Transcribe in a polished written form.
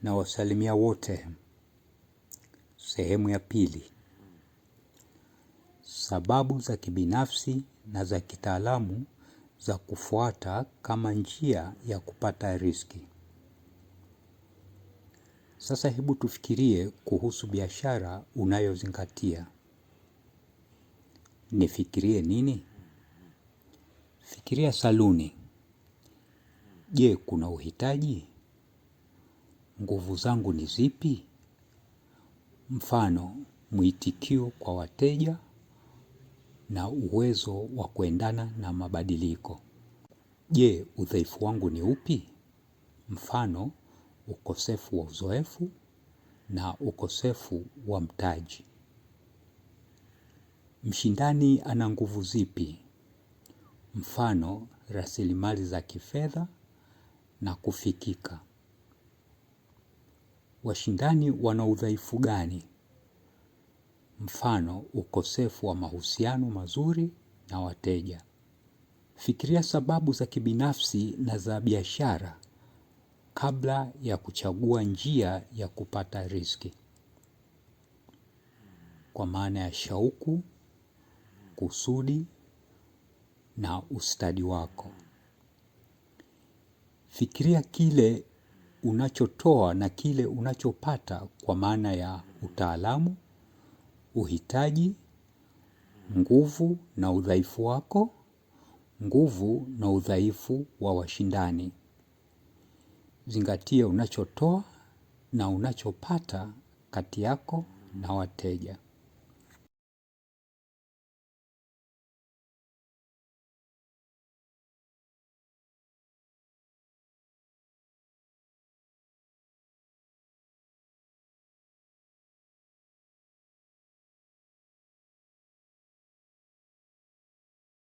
Na wasalimia wote. Sehemu ya pili. Sababu za kibinafsi na za kitaalamu za kufuata kama njia ya kupata riziki. Sasa hebu tufikirie kuhusu biashara unayozingatia. Nifikirie nini? Fikiria saluni. Je, kuna uhitaji? Nguvu zangu ni zipi? Mfano, mwitikio kwa wateja na uwezo wa kuendana na mabadiliko. Je, udhaifu wangu ni upi? Mfano, ukosefu wa uzoefu na ukosefu wa mtaji. Mshindani ana nguvu zipi? Mfano, rasilimali za kifedha na kufikika. Washindani wana udhaifu gani? Mfano, ukosefu wa mahusiano mazuri na wateja. Fikiria sababu za kibinafsi na za biashara kabla ya kuchagua njia ya kupata riziki. Kwa maana ya shauku, kusudi na ustadi wako. Fikiria kile unachotoa na kile unachopata kwa maana ya utaalamu, uhitaji, nguvu na udhaifu wako, nguvu na udhaifu wa washindani. Zingatia unachotoa na unachopata kati yako na wateja.